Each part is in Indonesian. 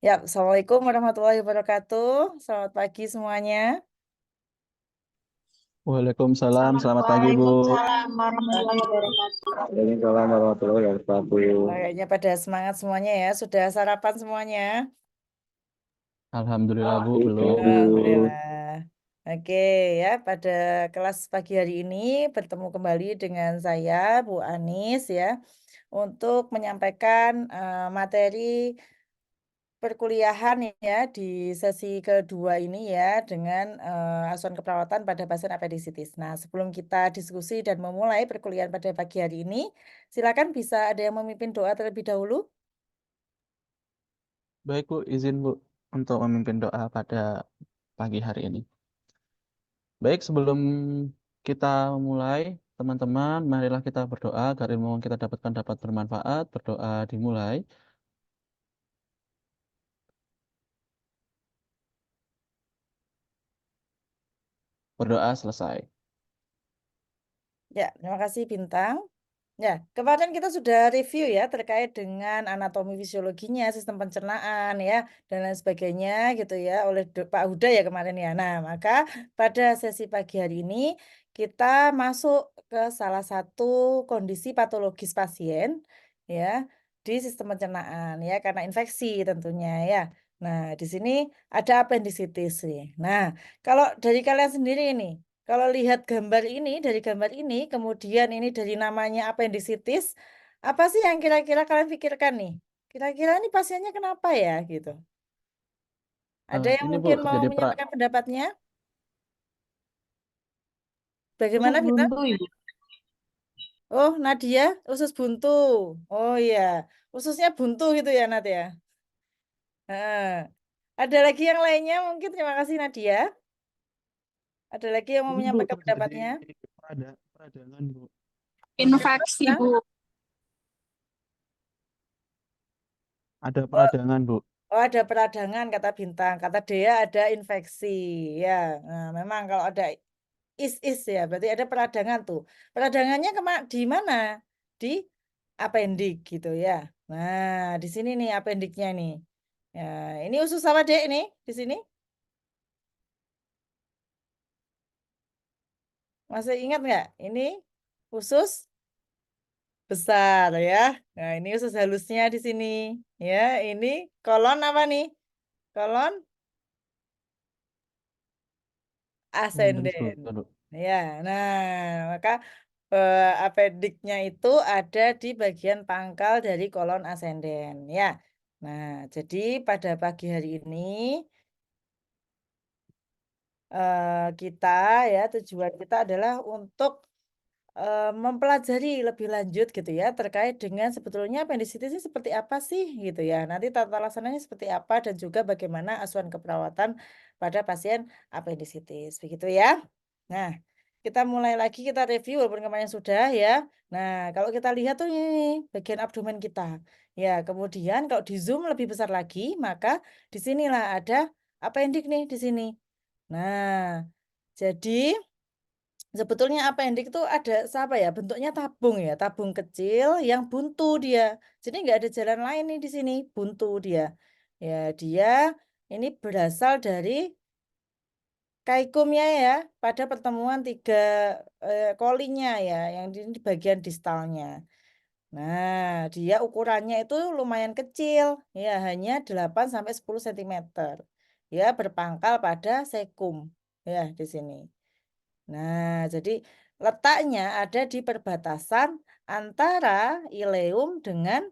Ya, Assalamualaikum warahmatullahi wabarakatuh. Selamat pagi semuanya. Waalaikumsalam, selamat pagi Bu. Waalaikumsalam warahmatullahi wabarakatuh. Waalaikumsalam warahmatullahi wabarakatuh. Kayaknya pada semangat semuanya ya. Sudah sarapan semuanya? Alhamdulillah Bu, belum. Alhamdulillah. Oke ya, pada kelas pagi hari ini bertemu kembali dengan saya, Bu Anis ya, untuk menyampaikan materi perkuliahan ya di sesi kedua ini ya dengan asuhan keperawatan pada pasien apendisitis. Nah, sebelum kita diskusi dan memulai perkuliahan pada pagi hari ini, silakan bisa ada yang memimpin doa terlebih dahulu. Baik Bu, izin Bu untuk memimpin doa pada pagi hari ini. Baik, sebelum kita mulai, teman-teman, marilah kita berdoa agar ilmu yang kita dapatkan dapat bermanfaat. Berdoa dimulai. Berdoa selesai. Ya, terima kasih Bintang. Ya, kemarin kita sudah review ya terkait dengan anatomi fisiologinya, sistem pencernaan ya, dan lain sebagainya gitu ya oleh Pak Huda ya kemarin ya. Nah, maka pada sesi pagi hari ini kita masuk ke salah satu kondisi patologis pasien ya di sistem pencernaan ya karena infeksi tentunya ya. Nah, di sini ada appendicitis nih. Nah, kalau dari kalian sendiri ini kalau lihat gambar ini, dari gambar ini, kemudian ini dari namanya appendicitis, apa sih yang kira-kira kalian pikirkan nih? Kira-kira ini pasiennya kenapa ya gitu? Ada yang Ini Bu, mungkin mau terjadi menyampaikan pendapatnya? Usus Bagaimana, Vita? buntu Ibu. Oh, Nadia, usus buntu. Oh iya, ususnya buntu gitu ya, Nat ya. Heeh. Ada lagi yang lainnya mungkin, terima kasih Nadia. Ada lagi yang mau ini Bu, menyampaikan terjadi pendapatnya? peradangan Bu. Infeksi Bang? Bu. Ada peradangan Bu. Oh, ada peradangan kata Bintang, kata Dea ada infeksi. Ya, nah, memang kalau ada is ya, berarti ada peradangan tuh. Peradangannya di mana? Di apendik gitu ya. Nah, di sini nih apendiknya nih. Ya, ini usus apa Dek ini di sini? Masih ingat nggak? Ini usus besar ya. Nah, ini usus halusnya di sini. Ya, ini kolon apa nih? Kolon Appendix ascending. Bu. Ya, nah maka apendiknya itu ada di bagian pangkal dari kolon ascending. Ya, nah jadi pada pagi hari ini kita ya tujuan kita adalah untuk mempelajari lebih lanjut gitu ya terkait dengan sebetulnya apendisitis ini seperti apa sih gitu ya. Nanti tata laksananya seperti apa dan juga bagaimana asuhan keperawatan pada pasien apendisitis begitu ya. Nah, kita mulai lagi kita review walaupun kemarin sudah ya. Nah, kalau kita lihat tuh ini bagian abdomen kita. Ya, kemudian kalau di zoom lebih besar lagi, maka disinilah ada appendix nih di sini. Nah, jadi sebetulnya appendix itu ada apa ya? Bentuknya tabung ya, tabung kecil yang buntu dia. Jadi nggak ada jalan lain nih di sini, buntu dia. Ya, dia ini berasal dari kaikumnya ya pada pertemuan tiga kolinya ya, yang di bagian distalnya. Nah, dia ukurannya itu lumayan kecil, ya hanya 8 sampai 10 cm. Ya, berpangkal pada sekum ya di sini. Nah, jadi letaknya ada di perbatasan antara ileum dengan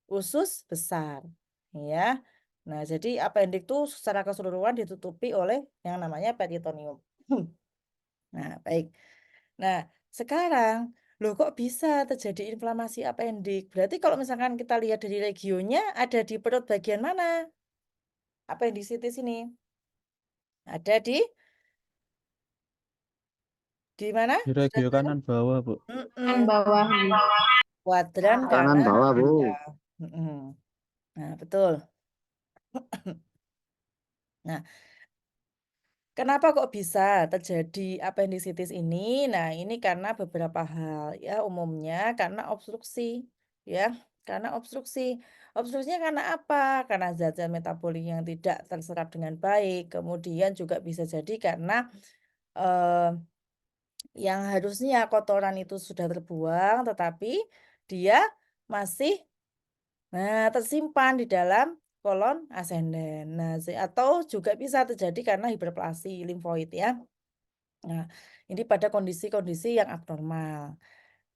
usus besar. Ya. Nah, jadi appendix itu secara keseluruhan ditutupi oleh yang namanya peritoneum. Nah, baik. Nah, sekarang loh kok bisa terjadi inflamasi appendix? Berarti kalau misalkan kita lihat dari regionnya ada di perut bagian mana? Appendicitis ini. Ada di mana? Di Sudah regio tahu? kanan bawah Bu. Kan Mm-mm. bawah Bu. Kuadran Kanan kanan bawah Bu. bawah. Mm-mm. Nah, betul. Nah, kenapa kok bisa terjadi appendicitis ini? Nah, ini karena beberapa hal ya, umumnya karena obstruksi ya. karena obstruksi. Obstruksinya karena apa? Karena zat-zat metabolik yang tidak terserap dengan baik, kemudian juga bisa jadi karena, eee, yang harusnya kotoran itu sudah terbuang, tetapi dia masih tersimpan di dalam kolon ascendens. Nah, atau juga bisa terjadi karena hiperplasi limfoid ya. Nah, ini pada kondisi-kondisi yang abnormal.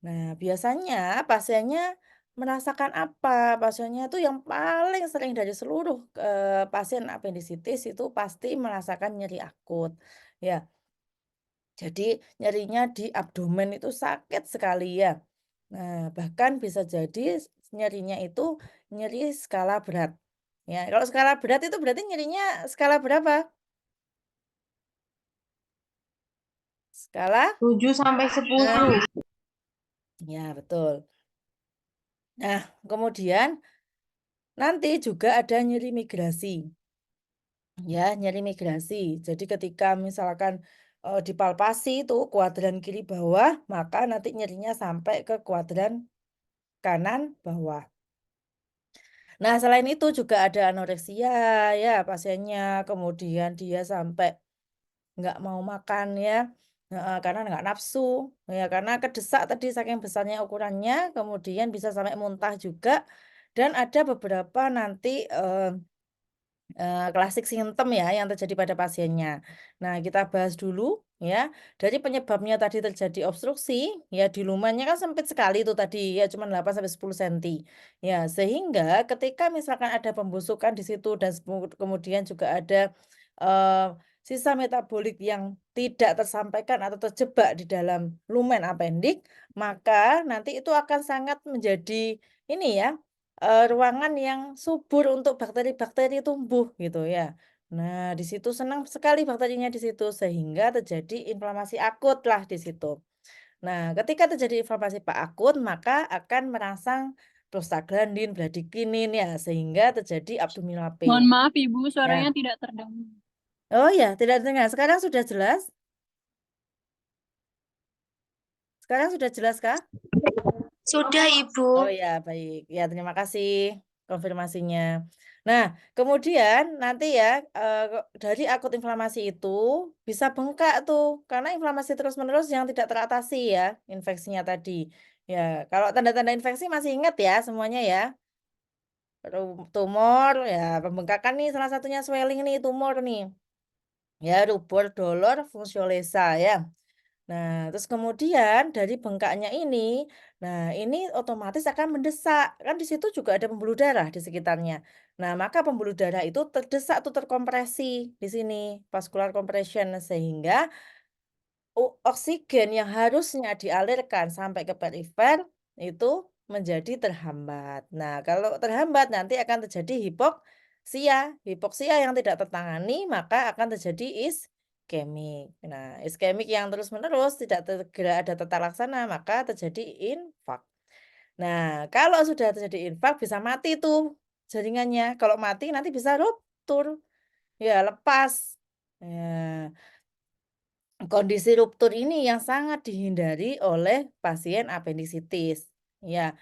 Nah, biasanya pasiennya merasakan apa? Pasiennya itu yang paling sering dari seluruh, pasien apendisitis itu pasti merasakan nyeri akut, ya. Jadi nyerinya di abdomen itu sakit sekali ya. Nah, bahkan bisa jadi nyerinya itu nyeri skala berat. Ya, kalau skala berat itu berarti nyerinya skala berapa? Skala? 7 sampai Nah, 10. ya betul. Nah, kemudian nanti juga ada nyeri migrasi. Ya, nyeri migrasi. Jadi ketika misalkan dipalpasi itu kuadran kiri bawah, maka nanti nyerinya sampai ke kuadran kanan bawah. Nah, selain itu juga ada anoreksia ya pasiennya, kemudian dia sampai nggak mau makan ya, heeh, karena nggak nafsu, ya karena kedesak tadi saking besarnya ukurannya, kemudian bisa sampai muntah juga, dan ada beberapa nanti, klasik simptom ya yang terjadi pada pasiennya. Nah, kita bahas dulu ya, dari penyebabnya tadi terjadi obstruksi, ya di lumennya kan sempit sekali itu tadi ya, cuma 8 sampai 10 senti. Ya, sehingga ketika misalkan ada pembusukan di situ dan kemudian juga ada, eee, sisa metabolik yang tidak tersampaikan atau terjebak di dalam lumen apendik, maka nanti itu akan sangat menjadi ini ya, ruangan yang subur untuk bakteri-bakteri tumbuh gitu ya. Nah, di situ senang sekali bakterinya di situ sehingga terjadi inflamasi akut lah di situ. Nah, ketika terjadi inflamasi akut maka akan merangsang prostaglandin, bradikinin ya sehingga terjadi abdominal Mohon pain. maaf Ibu, suaranya Ya. tidak terdengar. Oh ya, tidak dengar. Sekarang sudah jelas? Sekarang sudah jelas kah? Sudah, Ibu. Oh ya, baik. Ya, terima kasih konfirmasinya. Nah, kemudian nanti ya, dari akut inflamasi itu bisa bengkak tuh, karena inflamasi terus-menerus yang tidak teratasi ya, infeksinya tadi. Ya, kalau tanda-tanda infeksi masih ingat ya semuanya ya? Tumor, ya pembengkakan nih salah satunya swelling nih, tumor nih. Ya, rubor dolor fungsiosa ya. Nah, terus kemudian dari bengkaknya ini, nah ini otomatis akan mendesak. Kan di situ juga ada pembuluh darah di sekitarnya. Nah, maka pembuluh darah itu terdesak tuh terkompresi di sini, vascular compression sehingga oksigen yang harusnya dialirkan sampai ke perifer itu menjadi terhambat. Nah, kalau terhambat nanti akan terjadi hipoksia. Hipoksia yang tidak tertangani maka akan terjadi iskemik. Nah, iskemik yang terus-menerus tidak segera ada tata laksana maka terjadi infark. Nah, kalau sudah terjadi infark bisa mati tuh jaringannya. Kalau mati nanti bisa ruptur. Ya, lepas. Ya. Kondisi ruptur ini yang sangat dihindari oleh pasien apendisitis. Ya,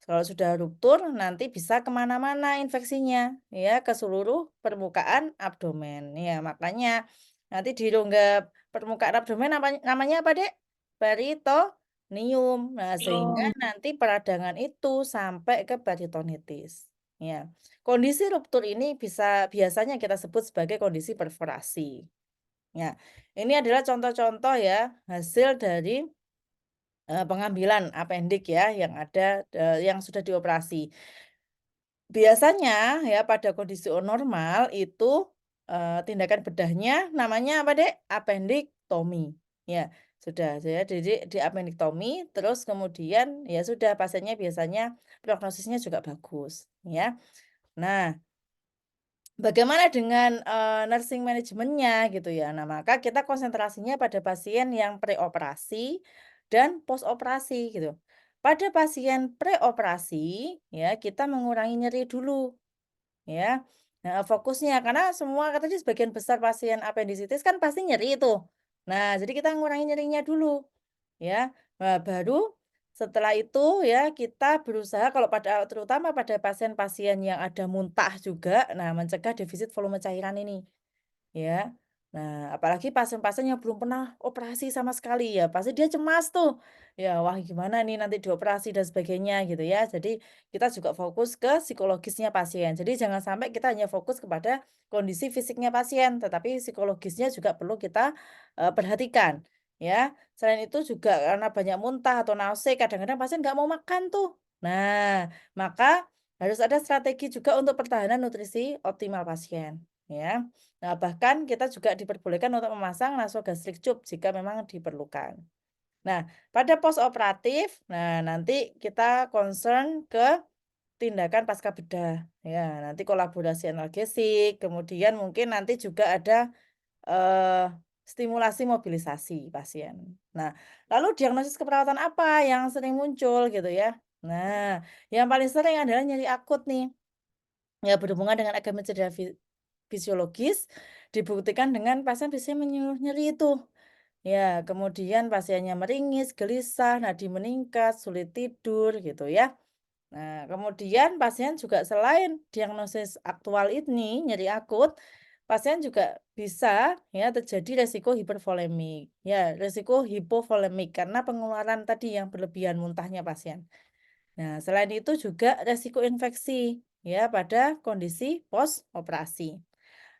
kalau sudah ruptur nanti bisa kemana-mana infeksinya, ya ke seluruh permukaan abdomen. Ya, makanya nanti di rongga permukaan abdomen namanya apa, Dek? Peritoneum. Nah, sehingga nanti peradangan itu sampai ke peritonitis. Ya, kondisi ruptur ini biasanya kita sebut sebagai kondisi perforasi. Ya, ini adalah contoh-contoh ya, hasil dari, pengambilan apendik ya, yang ada, yang sudah dioperasi. Biasanya ya pada kondisi normal itu, tindakan bedahnya namanya apa, Dek? Apendiktomi. Ya, sudah ya, jadi diapendiktomi, terus kemudian ya sudah pasiennya biasanya prognosisnya juga bagus, ya. Nah, bagaimana dengan, nursing manajemennya gitu ya. Nah, maka kita konsentrasinya pada pasien yang preoperasi dan postoperasi gitu. Pada pasien preoperasi ya kita mengurangi nyeri dulu ya. Nah, fokusnya karena semua tadi sebagian besar pasien apendisitis kan pasti nyeri itu. Nah, jadi kita ngurangi nyerinya dulu ya. Nah, baru Setelah itu ya kita berusaha kalau terutama pada pasien-pasien yang ada muntah juga, nah mencegah defisit volume cairan ini. Ya. Nah, apalagi pasien-pasien yang belum pernah operasi sama sekali ya, pasti dia cemas tuh. Ya, wah gimana nih nanti dioperasi dan sebagainya gitu ya. Jadi kita juga fokus ke psikologisnya pasien. Jadi jangan sampai kita hanya fokus kepada kondisi fisiknya pasien, tetapi psikologisnya juga perlu kita perhatikan. Ya, selain itu juga karena banyak muntah atau nausea, kadang-kadang pasien nggak mau makan tuh. Nah, maka harus ada strategi juga untuk pertahanan nutrisi optimal pasien. Ya. Nah, bahkan kita juga diperbolehkan untuk memasang nasogastrik tube jika memang diperlukan. Nah, pada postoperatif, nah nanti kita concern ke tindakan pasca bedah. Ya, nanti kolaborasi analgesik, kemudian mungkin nanti juga ada stimulasi mobilisasi pasien. Nah, lalu diagnosis keperawatan apa yang sering muncul gitu ya? Nah, yang paling sering adalah nyeri akut nih. Ya, berhubungan dengan agama cedera fisiologis, dibuktikan dengan pasien biasanya nyeri itu. Ya, kemudian pasiennya meringis, gelisah, nadi meningkat, sulit tidur gitu ya. Nah, kemudian pasien juga selain diagnosis aktual ini, nyeri akut, pasien juga bisa ya terjadi resiko hipervolemik. Ya, resiko hipovolemik karena pengeluaran tadi yang berlebihan muntahnya pasien. Nah, selain itu juga resiko infeksi ya pada kondisi post operasi.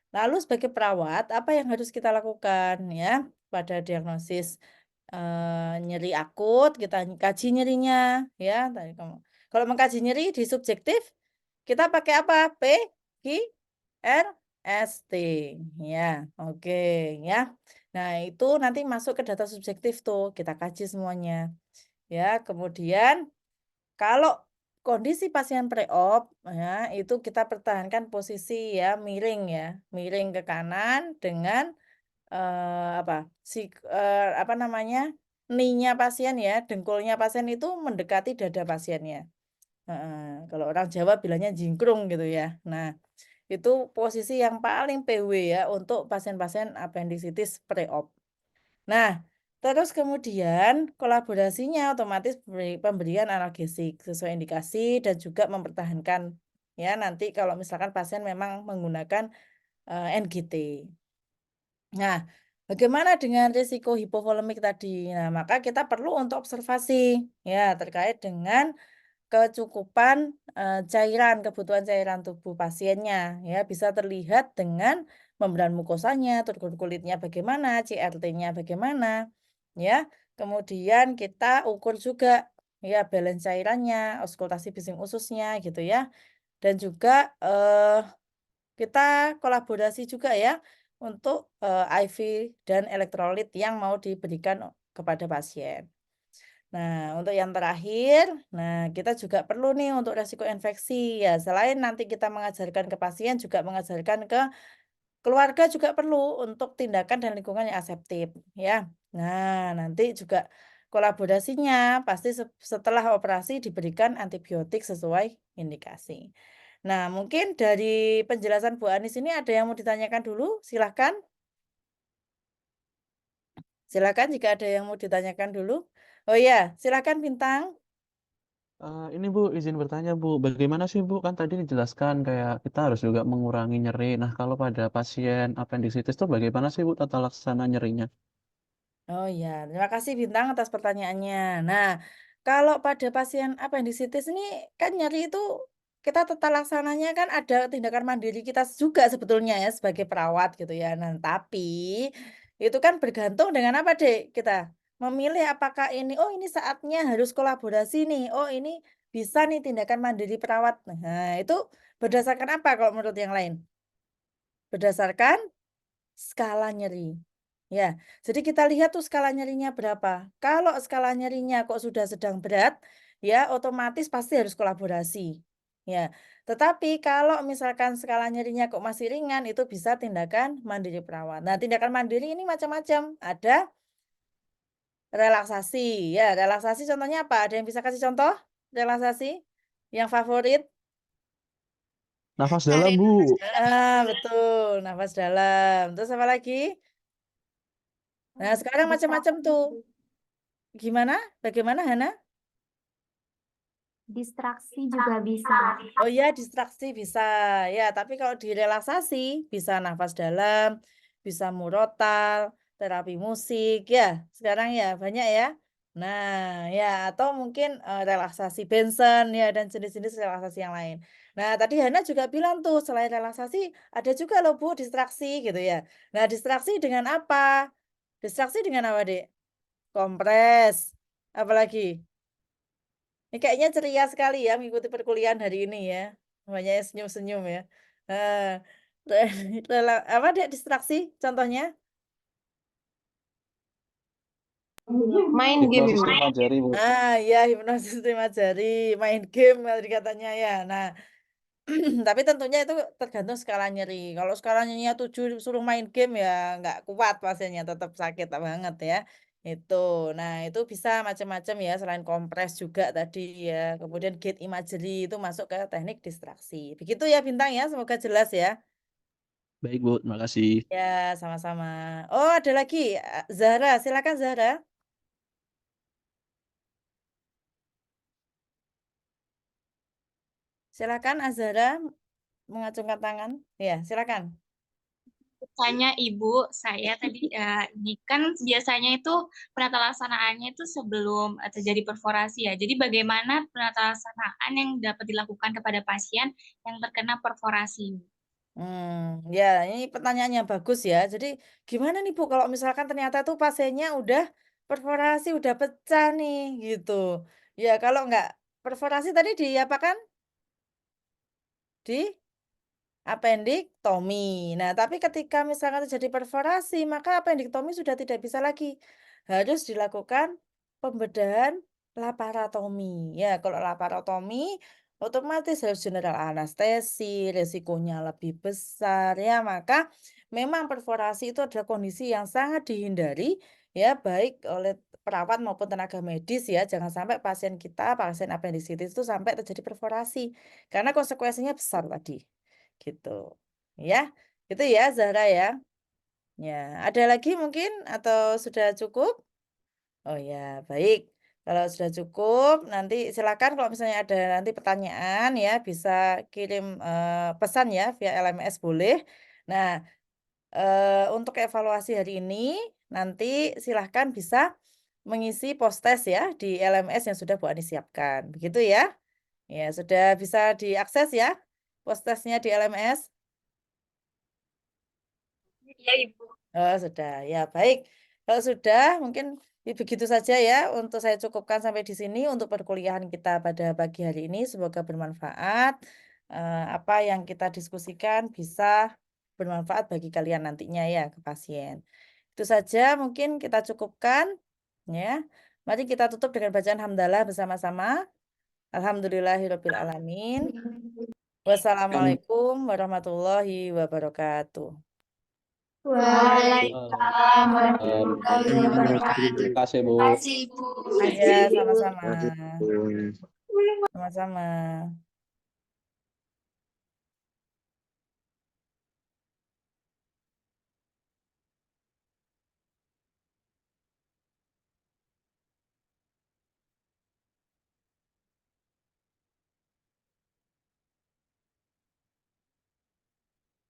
Lalu sebagai perawat, apa yang harus kita lakukan ya pada diagnosis nyeri akut, kita kaji nyerinya ya. Kalau mengkaji nyeri di subjektif, kita pakai apa? PQRST ya. Oke ya. Nah, itu nanti masuk ke data subjektif tuh, kita kaji semuanya. Ya, kemudian kalau kondisi pasien pre-op, ya, itu kita pertahankan posisi ya, miring ke kanan dengan, apa namanya, knee-nya pasien ya, dengkulnya pasien itu mendekati dada pasiennya. Heeh, kalau orang Jawa bilangnya jingkrung gitu ya. Nah, itu posisi yang paling PW ya untuk pasien-pasien apendisitis pre-op. Nah, terus kemudian kolaborasinya otomatis pemberian analgesik sesuai indikasi dan juga mempertahankan ya nanti kalau misalkan pasien memang menggunakan NGT. Nah, bagaimana dengan risiko hipovolemik tadi? Nah, maka kita perlu untuk observasi ya terkait dengan kecukupan cairan, kebutuhan cairan tubuh pasiennya ya bisa terlihat dengan membran mukosanya, struktur kulitnya bagaimana, CRT-nya bagaimana, ya. Kemudian kita ukur juga ya balance cairannya, auskultasi bising ususnya gitu ya. Dan juga kita kolaborasi juga ya untuk IV dan elektrolit yang mau diberikan kepada pasien. Nah, untuk yang terakhir, nah kita juga perlu nih untuk resiko infeksi ya. Selain nanti kita mengajarkan ke pasien, juga mengajarkan ke keluarga juga perlu untuk tindakan dan lingkungan yang aseptif ya. Nah, nanti juga kolaborasinya pasti setelah operasi diberikan antibiotik sesuai indikasi. Nah, mungkin dari penjelasan Bu Anis ini ada yang mau ditanyakan dulu? Silahkan. Silakan jika ada yang mau ditanyakan dulu. Oh iya, silakan Bintang. Ini Bu, izin bertanya Bu, bagaimana sih Bu, kan tadi dijelaskan kayak kita harus juga mengurangi nyeri. Nah, kalau pada pasien appendicitis itu bagaimana sih Bu tata laksana nyerinya? Oh iya, terima kasih Bintang atas pertanyaannya. Nah, kalau pada pasien apendisitis ini kan nyeri itu kita tata laksananya kan ada tindakan mandiri kita juga sebetulnya ya sebagai perawat gitu ya. Nah, tapi itu kan bergantung dengan apa Dek kita memilih apakah ini oh ini saatnya harus kolaborasi nih. Oh ini bisa nih tindakan mandiri perawat. Nah, itu berdasarkan apa kalau menurut yang lain? Berdasarkan skala nyeri. Ya, jadi kita lihat tuh skala nyerinya berapa. Kalau skala nyerinya kok sudah sedang berat, ya otomatis pasti harus kolaborasi. Ya, tetapi kalau misalkan skala nyerinya kok masih ringan, itu bisa tindakan mandiri perawat. Nah, tindakan mandiri ini macam-macam. Ada relaksasi. Ya, relaksasi contohnya apa? Ada yang bisa kasih contoh? Relaksasi yang favorit? Nafas dalam Tarik Bu. nafas dalam, Ah, Ibu. betul. Nafas dalam. Terus apa lagi? Nah, sekarang macam-macam tuh. Gimana? Bagaimana, Hana? Distraksi juga bisa. Oh ya, distraksi bisa. Ya, tapi kalau di relaksasi bisa nafas dalam, bisa murotal, terapi musik ya. Sekarang ya banyak ya. Nah, ya atau mungkin relaksasi Benson ya dan jenis-jenis relaksasi yang lain. Nah, tadi Hana juga bilang tuh selain relaksasi ada juga loh Bu distraksi gitu ya. Nah, distraksi dengan apa? Distraksi dengan apa, Dek? Kompres. Apalagi? Ini kayaknya ceria sekali ya mengikuti perkuliahan hari ini ya. Banyak yang senyum-senyum ya. Nah, apa Dek distraksi contohnya? Main game, Hipnosis Ibu. lima jari, Bu. Ya hipnosis lima jari, main game tadi katanya ya. Nah, tapi tentunya itu tergantung skala nyeri. Kalau skala nyerinya 7 suruh main game ya nggak kuat pasiennya, tetap sakit banget ya. Itu. Nah, itu bisa macam-macam ya selain kompres juga tadi ya. Kemudian gate imagery itu masuk ke teknik distraksi. Begitu ya Bintang ya, semoga jelas ya. Baik, Bu. Terima kasih. Ya, sama-sama. Oh, ada lagi Zahra, silakan Zahra. Silakan Azhara mengacungkan tangan. Ya, silakan. Tanya Ibu, saya tadi ini kan biasanya itu penata laksanaannya itu sebelum terjadi perforasi ya. Jadi bagaimana penata laksanaan yang dapat dilakukan kepada pasien yang terkena perforasi? Ya, ini pertanyaannya bagus ya. Jadi gimana nih Bu kalau misalkan ternyata tuh pasiennya udah perforasi, udah pecah nih gitu. Ya, kalau nggak perforasi tadi diapakan? Di Appendiktomi. Nah, tapi ketika misalkan terjadi perforasi, maka appendiktomi sudah tidak bisa lagi. Harus dilakukan pembedahan laparotomi. Ya, kalau laparotomi otomatis harus general anestesi, resikonya lebih besar ya. Maka memang perforasi itu adalah kondisi yang sangat dihindari ya, baik oleh perawat maupun tenaga medis ya. Jangan sampai pasien kita, pasien appendicitis itu sampai terjadi perforasi. Karena konsekuensinya besar tadi. Gitu. Ya, itu ya Zahra ya. Ya, ada lagi mungkin atau sudah cukup? Oh ya, baik. Kalau sudah cukup, nanti silakan kalau misalnya ada nanti pertanyaan ya, bisa kirim pesan ya via LMS boleh. Nah, untuk evaluasi hari ini, nanti silahkan bisa mengisi post-test ya di LMS yang sudah Bu Ani siapkan. Begitu ya? Ya, sudah bisa diakses ya post-testnya di LMS? Iya Ibu. Oh, sudah. Ya, baik. Kalau sudah, mungkin begitu saja ya untuk saya cukupkan sampai di sini untuk perkuliahan kita pada pagi hari ini. Semoga bermanfaat. Apa yang kita diskusikan bisa bermanfaat bagi kalian nantinya ya ke pasien. Itu saja mungkin kita cukupkan ya. Mari kita tutup dengan bacaan hamdalah bersama-sama. Alhamdulillahirabbil alamin. Wassalamualaikum warahmatullahi wabarakatuh. Waalaikumsalam warahmatullahi wabarakatuh. Terima kasih, Bu. Terima kasih, Ibu. Ya, sama-sama. Sama-sama.